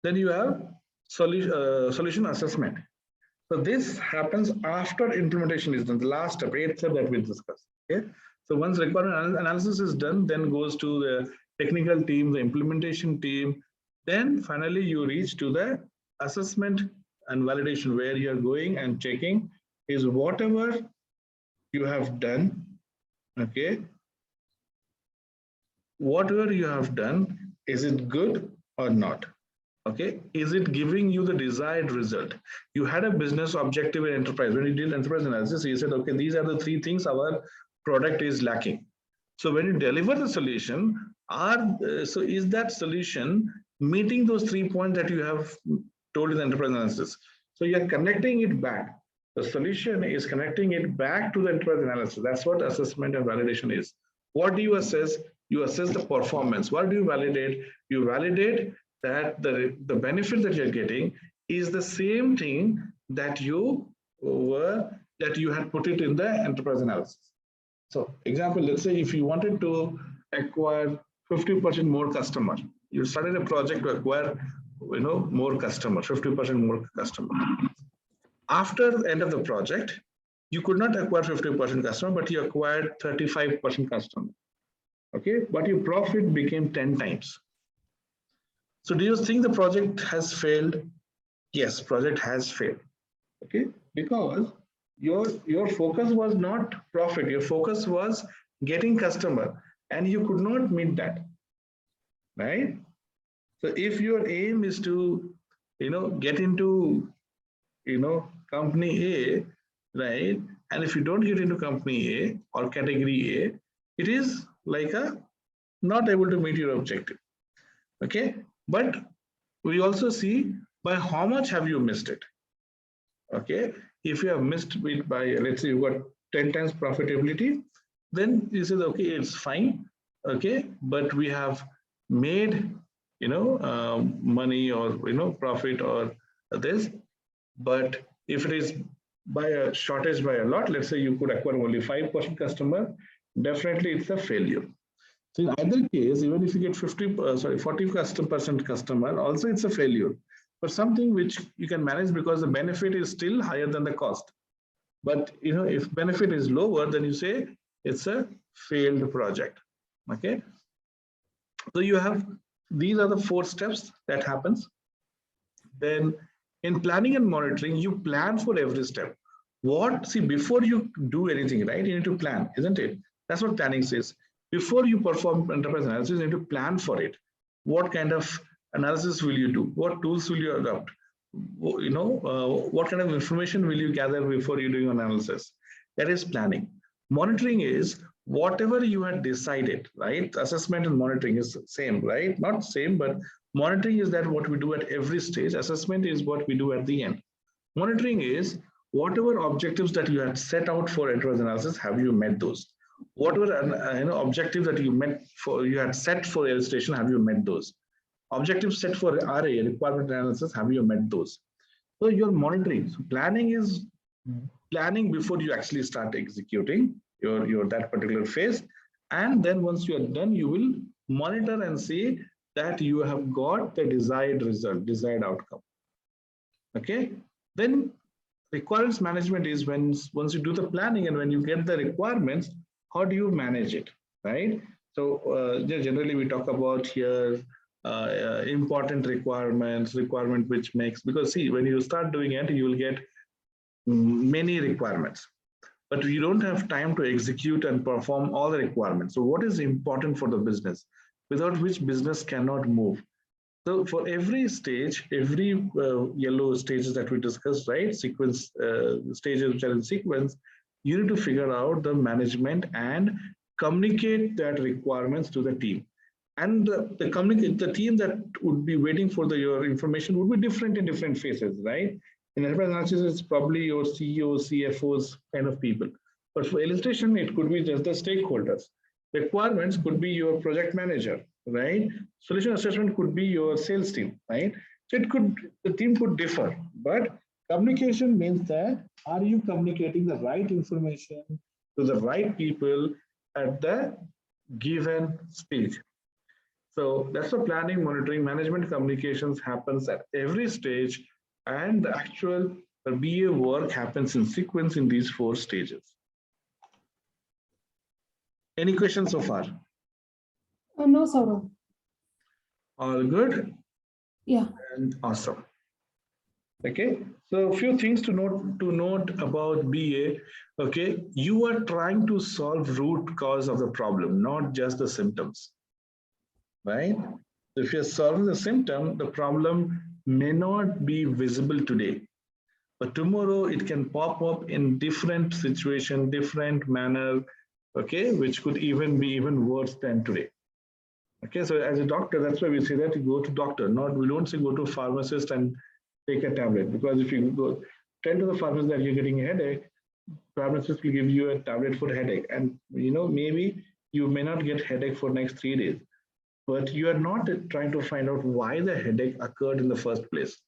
you have solution assessment. So this happens after implementation is done, the last step, 8th step that we discussed. Okay. So once requirement analysis is done, then goes to the technical team, the implementation team. Then finally you reach to the assessment and validation, where you're going and checking is whatever you have done, okay, whatever you have done, is it good or not? Okay, is it giving you the desired result? You had a business objective in enterprise. When you did enterprise analysis, you said, okay, these are the 3 things our product is lacking. So when you deliver the solution, so is that solution meeting those 3 points that you have told in the enterprise analysis? So you're connecting it back. The solution is connecting it back to the enterprise analysis. That's what assessment and validation is. What do you assess? You assess the performance. What do you validate? You validate that the benefit that you're getting is the same thing that you had put it in the enterprise analysis. So example, let's say if you wanted to acquire 50% more customer, you started a project to acquire more customer, 50% more customer. After the end of the project, you could not acquire 50% customer, but you acquired 35% customer. Okay, but your profit became 10 times. So do you think the project has failed? Yes, project has failed. Okay, because your focus was not profit, your focus was getting customer, and you could not meet that, right? So if your aim is to get into company A, right, and if you don't get into company A or category A, it is like not able to meet your objective. Okay, but we also see by how much have you missed it. Okay, if you have missed it by, let's say you got 10 times profitability, then you say, okay, it's fine. Okay, but we have made money or profit or this. But if it is by a shortage by a lot, let's say you could acquire only 5% customer, definitely it's a failure. So in either case, even if you get 40% customer, also it's a failure. But something which you can manage because the benefit is still higher than the cost. But if benefit is lower, then you say it's a failed project. Okay. So you have, these are the 4 steps that happens. Then in planning and monitoring, you plan for every step. Before you do anything, right, you need to plan, isn't it? That's what planning says. Before you perform enterprise analysis, you need to plan for it. What kind of analysis will you do? What tools will you adopt? What kind of information will you gather before you do analysis? That is planning. Monitoring is whatever you had decided, right? Assessment and monitoring is same, right? Not same, but monitoring is that what we do at every stage. Assessment is what we do at the end. Monitoring is whatever objectives that you had set out for enterprise analysis, have you met those? Whatever objective that you had set for illustration, have you met those? Objectives set for RA, requirement analysis, have you met those? So you're monitoring. So planning is planning before you actually start executing your that particular phase. And then once you are done, you will monitor and see that you have got the desired result, desired outcome. Okay. Then requirements management is once you do the planning and when you get the requirements, how do you manage it, right? So generally we talk about here important requirement which makes, because see, when you start doing it, you will get many requirements, but you don't have time to execute and perform all the requirements. So what is important for the business, without which business cannot move? So for every stage, every yellow stages that we discussed, right? Sequence stages which are in sequence, you need to figure out the management and communicate that requirements to the team. And the team that would be waiting for your information would be different in different phases, right? In enterprise analysis, it's probably your CEO, CFOs kind of people. But for illustration, it could be just the stakeholders. Requirements could be your project manager, right? Solution assessment could be your sales team, right? So the team could differ, but communication means that are you communicating the right information to the right people at the given stage? So that's the planning, monitoring, management communications happens at every stage, and the actual BA work happens in sequence in these 4 stages. Any questions so far? No, Saurav. All good? Yeah. And awesome. Okay, so a few things to note about BA. Okay, you are trying to solve root cause of the problem, not just the symptoms, right? If you're solving the symptom, the problem may not be visible today, but tomorrow it can pop up in different situation, different manner, okay, which could even be worse than today. Okay, so as a doctor, that's why we say that you go to doctor, we don't say go to a pharmacist and take a tablet, because if you go tell to the pharmacist that you're getting a headache, pharmacist will give you a tablet for headache, and maybe you may not get headache for next 3 days, but you are not trying to find out why the headache occurred in the first place.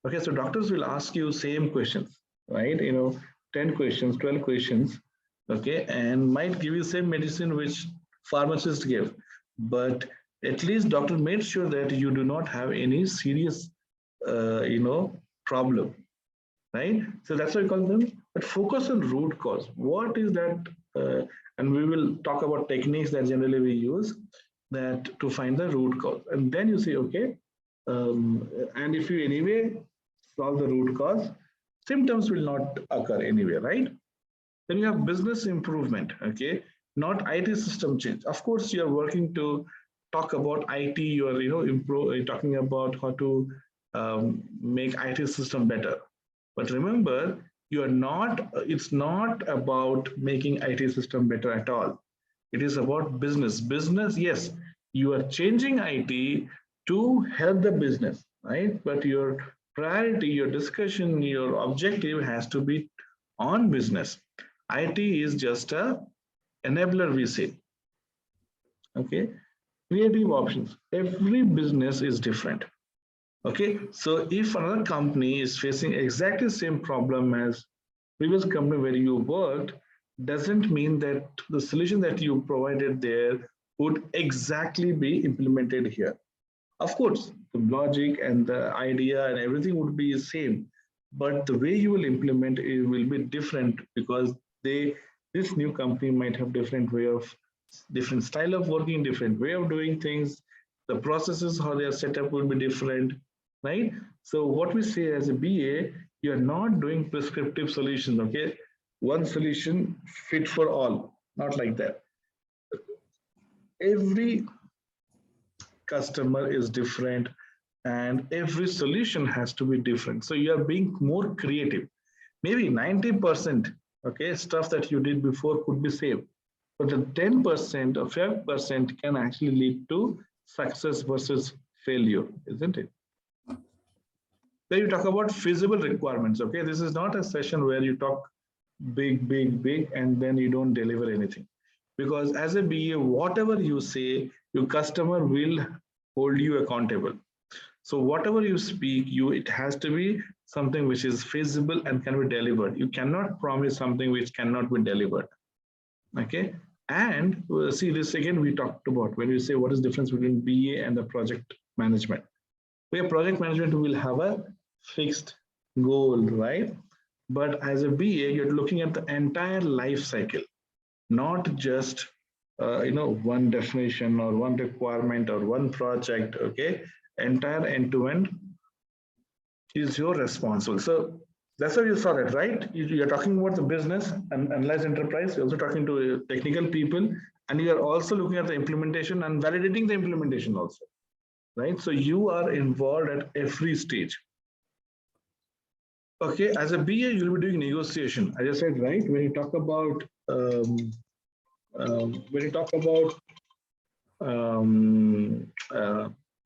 Okay, so doctors will ask you same questions, right? 10 questions, 12 questions, okay, and might give you same medicine which pharmacists give, but at least doctor made sure that you do not have any serious problem, right? So that's why we call them, but focus on root cause. What is that? And we will talk about techniques that generally we use that to find the root cause. And then you say, okay, and if you anyway solve the root cause, symptoms will not occur anyway, right? Then you have business improvement, okay? Not IT system change. Of course, you're working to talk about IT, you're talking about how to make IT system better. But remember, it's not about making IT system better at all. It is about business. Business, yes, you are changing IT to help the business, right? But your priority, your discussion, your objective has to be on business. IT is just a enabler, we say. Okay, creative options. Every business is different. Okay, so if another company is facing exactly the same problem as previous company where you worked, doesn't mean that the solution that you provided there would exactly be implemented here. Of course, the logic and the idea and everything would be the same, but the way you will implement it will be different because they this new company might have different way of different style of working, different way of doing things. The processes how they are set up will be different, right? So what we say as a BA, you are not doing prescriptive solutions. Okay, one solution fit for all, not like that. Every customer is different and every solution has to be different, so you are being more creative. Maybe 90% okay stuff that you did before could be saved, but the 10% or 5% can actually lead to success versus failure, isn't it? Then you talk about feasible requirements. Okay, this is not a session where you talk big and then you don't deliver anything, because as a BA whatever you say your customer will hold you accountable. So whatever you speak, it has to be something which is feasible and can be delivered. You cannot promise something which cannot be delivered. Okay. And see this again, we talked about when we say what is the difference between BA and the project management. Where project management will have a fixed goal, right? But as a BA, you're looking at the entire life cycle, not just one definition or one requirement or one project. Okay, entire end to end is your responsible. So that's how you saw that, right? You're talking about the business and analyze enterprise. You're also talking to technical people, and you are also looking at the implementation and validating the implementation also, right? So you are involved at every stage. Okay, as a BA, you'll be doing negotiation. As I said, right? When you talk about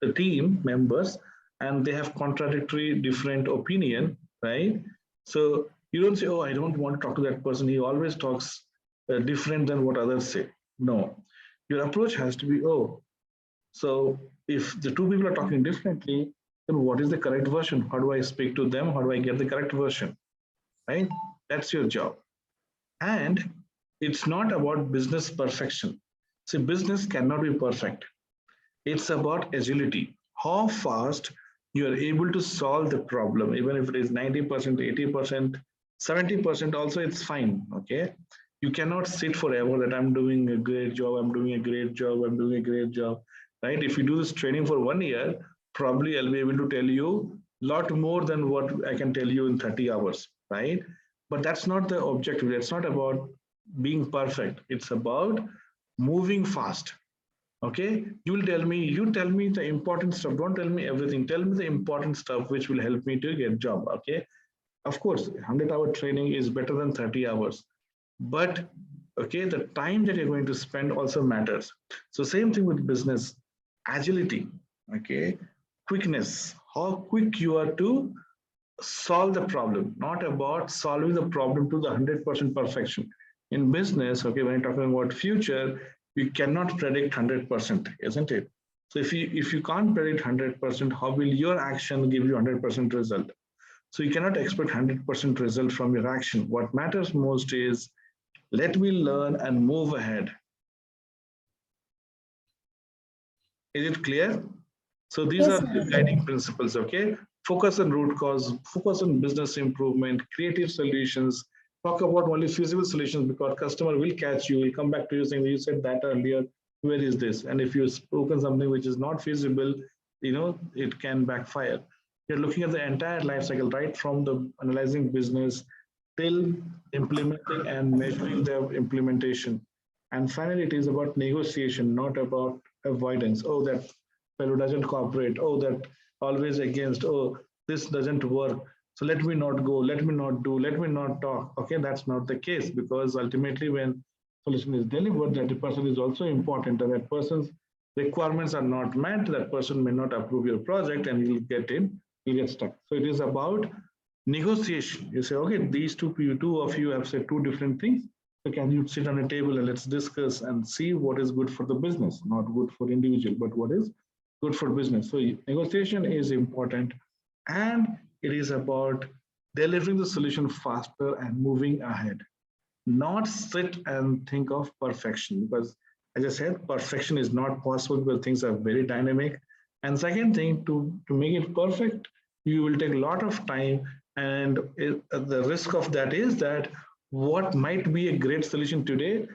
the team members and they have contradictory different opinion, right? So you don't say, oh, I don't want to talk to that person, he always talks different than what others say. No, your approach has to be, oh, so if the two people are talking differently, then what is the correct version? How do I speak to them? How do I get the correct version, right? That's your job. And it's not about business perfection. See, business cannot be perfect. It's about agility. How fast you are able to solve the problem, even if it is 90%, 80%, 70% also, it's fine. Okay. You cannot sit forever that I'm doing a great job, I'm doing a great job, I'm doing a great job, right? If you do this training for 1 year, probably I'll be able to tell you a lot more than what I can tell you in 30 hours, right? But that's not the objective. It's not about being perfect. It's about moving fast. Okay, you tell me the important stuff. Don't tell me everything. Tell me the important stuff which will help me to get job. Okay, of course, 100-hour training is better than 30 hours, but okay, the time that you're going to spend also matters. So same thing with business, agility. Okay, quickness. How quick you are to solve the problem, not about solving the problem to the 100% perfection. In business, okay, when you're talking about future, you cannot predict 100%, isn't it? So if you can't predict 100%, how will your action give you 100% result? So you cannot expect 100% result from your action. What matters most is let me learn and move ahead. Is it clear? So these are the guiding principles, okay? Focus on root cause, focus on business improvement, creative solutions, talk about only feasible solutions because customer will catch you, will come back to you saying, you said that earlier, where is this? And if you've spoken something which is not feasible, it can backfire. You're looking at the entire life cycle, right? From the analyzing business till implementing and measuring the implementation. And finally, it is about negotiation, not about avoidance. Oh, that fellow doesn't cooperate. Oh, that always against. Oh, this doesn't work. So let me not go. Let me not do. Let me not talk. Okay, that's not the case because ultimately, when solution is delivered, that person is also important, and that person's requirements are not met. That person may not approve your project, and you'll get stuck. So it is about negotiation. You say, okay, these two of you have said two different things. So can you sit on a table and let's discuss and see what is good for the business, not good for individual, but what is good for business. So negotiation is important, and it is about delivering the solution faster and moving ahead, not sit and think of perfection, because As I said, perfection is not possible because things are very dynamic. And second thing, to make it perfect, you will take a lot of time. And the risk of that is that what might be a great solution today,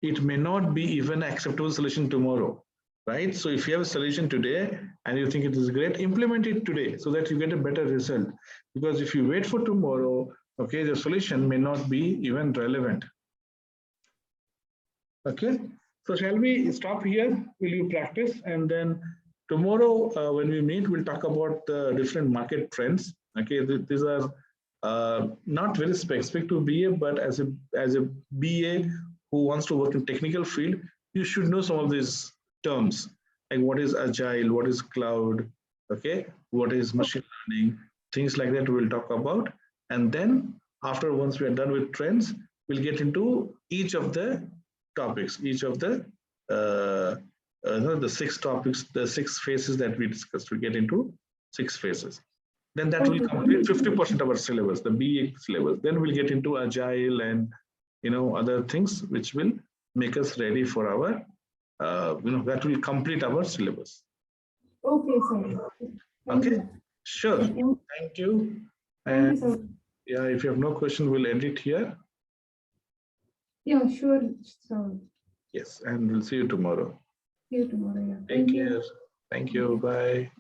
it may not be even an acceptable solution tomorrow, right? So if you have a solution today and you think it is great, implement it today so that you get a better result. Because if you wait for tomorrow, okay, the solution may not be even relevant. Okay, so shall we stop here? Will you practice? And then tomorrow, when we meet, we'll talk about the different market trends. Okay, these are not very specific to BA, but as a BA who wants to work in technical field, you should know some of these terms, like what is agile, what is cloud, okay, what is machine learning, things like that we'll talk about. And then after, once we are done with trends, we'll get into each of the topics, each of the the 6 topics, the 6 phases that we discussed. We get into 6 phases. Then that will complete 50% of our syllabus, the BA syllabus. Then we'll get into agile and other things which will make us ready for our that will complete our syllabus. Okay, sir. Okay, sure. Thank you. Thank you, And sir. yeah, if you have no question, we'll end it here. Yeah, sure, sir. Yes, and we'll see you tomorrow. See you tomorrow. Yeah. Take care. Thank you. Bye.